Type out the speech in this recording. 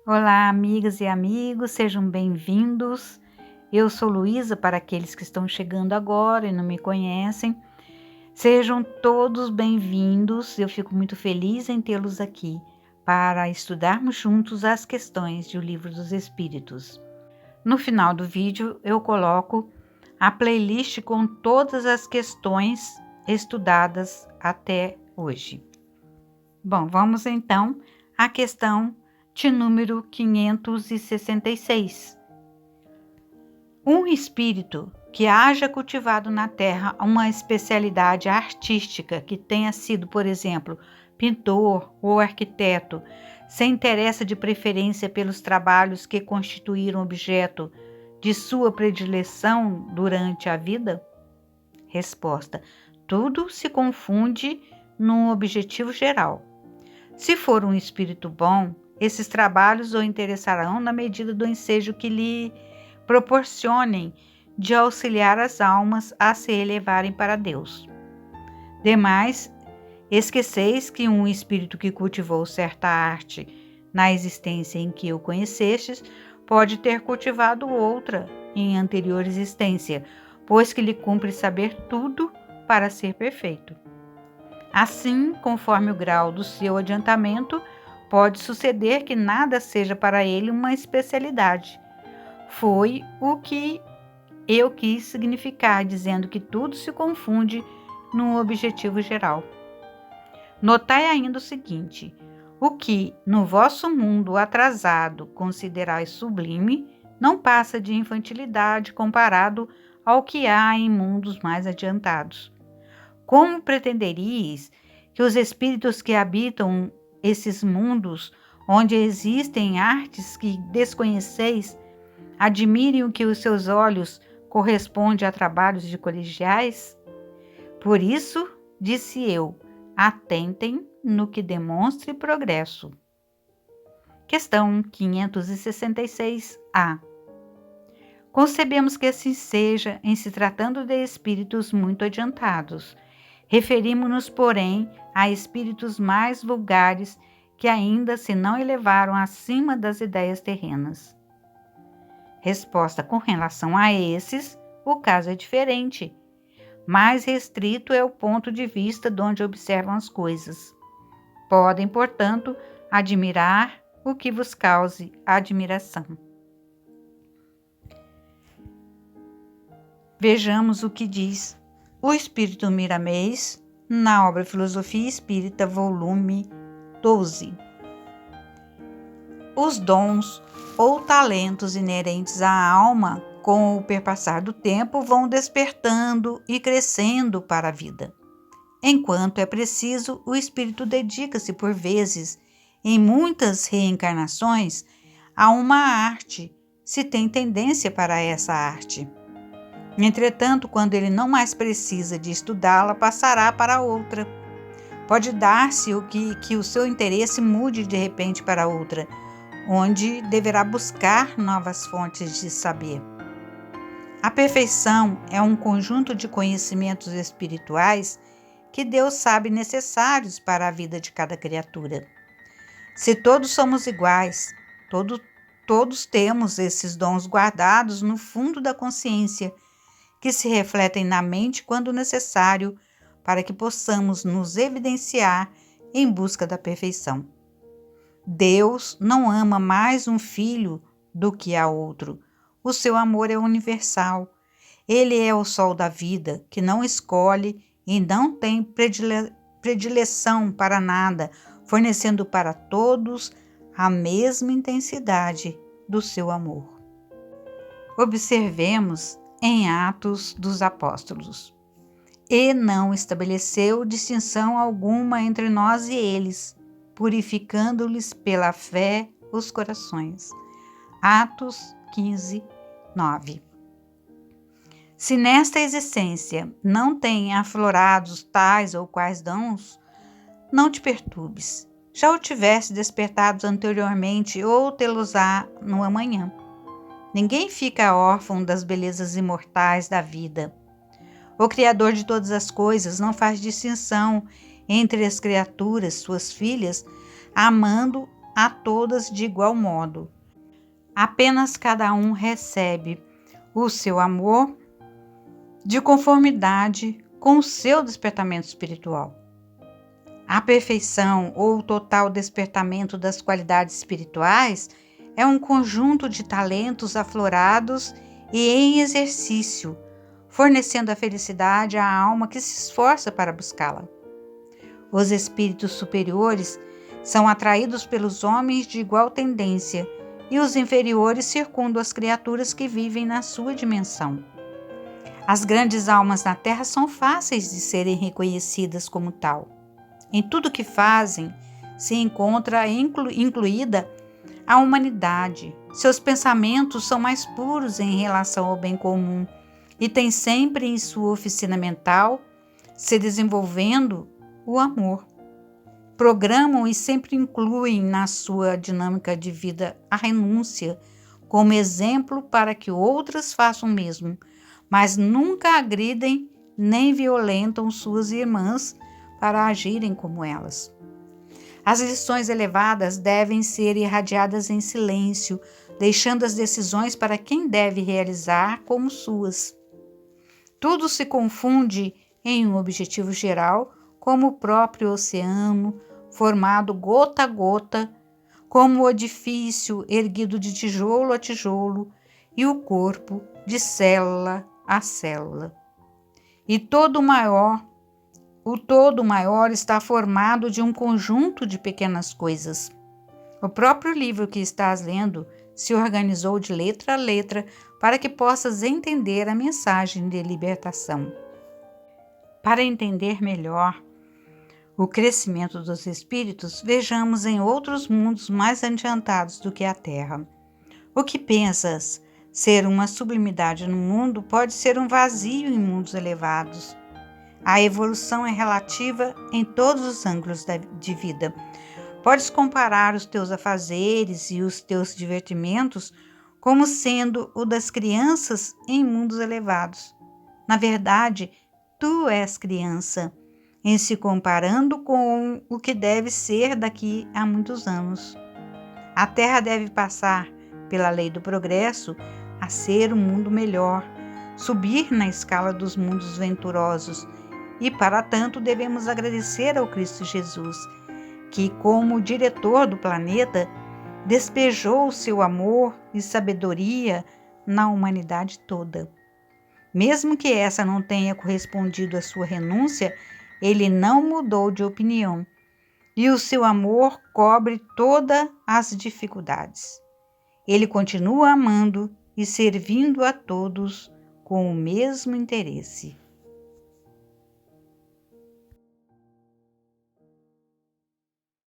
Olá, amigas e amigos, sejam bem-vindos. Eu sou Luísa, para aqueles que estão chegando agora e não me conhecem. Sejam todos bem-vindos. Eu fico muito feliz em tê-los aqui para estudarmos juntos as questões do Livro dos Espíritos. No final do vídeo, eu coloco a playlist com todas as questões estudadas até hoje. Bom, vamos então à questão de número 566. Um espírito que haja cultivado na Terra uma especialidade artística que tenha sido, por exemplo, pintor ou arquiteto, se interessa de preferência pelos trabalhos que constituíram objeto de sua predileção durante a vida? Resposta: tudo se confunde num objetivo geral. Se for um espírito bom, esses trabalhos o interessarão na medida do ensejo que lhe proporcionem de auxiliar as almas a se elevarem para Deus. Demais, esqueceis que um espírito que cultivou certa arte na existência em que o conhecestes pode ter cultivado outra em anterior existência, pois que lhe cumpre saber tudo para ser perfeito. Assim, conforme o grau do seu adiantamento, pode suceder que nada seja para ele uma especialidade. Foi o que eu quis significar, dizendo que tudo se confunde num objetivo geral. Notai ainda o seguinte: o que no vosso mundo atrasado considerais sublime, não passa de infantilidade comparado ao que há em mundos mais adiantados. Como pretenderíeis que os espíritos que habitam esses mundos, onde existem artes que desconheceis, admirem o que os seus olhos corresponde a trabalhos de colegiais? Por isso, disse eu, atentem no que demonstre progresso. Questão 566-A. Concebemos que assim seja em se tratando de espíritos muito adiantados. Referimos-nos, porém, a espíritos mais vulgares que ainda se não elevaram acima das ideias terrenas. Resposta: com relação a esses, o caso é diferente. Mais restrito é o ponto de vista de onde observam as coisas. Podem, portanto, admirar o que vos cause admiração. Vejamos o que diz o Espírito Miramês na obra Filosofia Espírita, volume 12. Os dons ou talentos inerentes à alma, com o perpassar do tempo, vão despertando e crescendo para a vida. Enquanto é preciso, o espírito dedica-se, por vezes, em muitas reencarnações, a uma arte, se tem tendência para essa arte. Entretanto, quando ele não mais precisa de estudá-la, passará para outra. Pode dar-se que o seu interesse mude de repente para outra, onde deverá buscar novas fontes de saber. A perfeição é um conjunto de conhecimentos espirituais que Deus sabe necessários para a vida de cada criatura. Se todos somos iguais, todos temos esses dons guardados no fundo da consciência, que se refletem na mente quando necessário, para que possamos nos evidenciar em busca da perfeição. Deus não ama mais um filho do que a outro. O seu amor é universal. Ele é o sol da vida, que não escolhe e não tem predileção para nada, fornecendo para todos a mesma intensidade do seu amor. Observemos em Atos dos Apóstolos. E não estabeleceu distinção alguma entre nós e eles, purificando-lhes pela fé os corações. Atos 15, 9. Se nesta existência não têm aflorados tais ou quais dons, não te perturbes. Já o tivesse despertados anteriormente ou tê-los-á no amanhã. Ninguém fica órfão das belezas imortais da vida. O Criador de todas as coisas não faz distinção entre as criaturas, suas filhas, amando a todas de igual modo. Apenas cada um recebe o seu amor de conformidade com o seu despertamento espiritual. A perfeição ou o total despertamento das qualidades espirituais é um conjunto de talentos aflorados e em exercício, fornecendo a felicidade à alma que se esforça para buscá-la. Os espíritos superiores são atraídos pelos homens de igual tendência e os inferiores circundam as criaturas que vivem na sua dimensão. As grandes almas na Terra são fáceis de serem reconhecidas como tal. Em tudo que fazem se encontra incluída a humanidade. Seus pensamentos são mais puros em relação ao bem comum e têm sempre em sua oficina mental se desenvolvendo o amor. Programam e sempre incluem na sua dinâmica de vida a renúncia como exemplo para que outras façam o mesmo, mas nunca agridem nem violentam suas irmãs para agirem como elas. As lições elevadas devem ser irradiadas em silêncio, deixando as decisões para quem deve realizar como suas. Tudo se confunde em um objetivo geral, como o próprio oceano, formado gota a gota, como o edifício erguido de tijolo a tijolo e o corpo de célula a célula. E o todo maior está formado de um conjunto de pequenas coisas. O próprio livro que estás lendo se organizou de letra a letra para que possas entender a mensagem de libertação. Para entender melhor o crescimento dos espíritos, vejamos em outros mundos mais adiantados do que a Terra. O que pensas ser uma sublimidade no mundo pode ser um vazio em mundos elevados. A evolução é relativa em todos os ângulos de vida. Podes comparar os teus afazeres e os teus divertimentos como sendo o das crianças em mundos elevados. Na verdade, tu és criança, em se comparando com o que deve ser daqui a muitos anos. A Terra deve passar pela lei do progresso a ser um mundo melhor, subir na escala dos mundos venturosos, e para tanto devemos agradecer ao Cristo Jesus, que, como diretor do planeta, despejou o seu amor e sabedoria na humanidade toda. Mesmo que essa não tenha correspondido à sua renúncia, ele não mudou de opinião, e o seu amor cobre todas as dificuldades. Ele continua amando e servindo a todos com o mesmo interesse.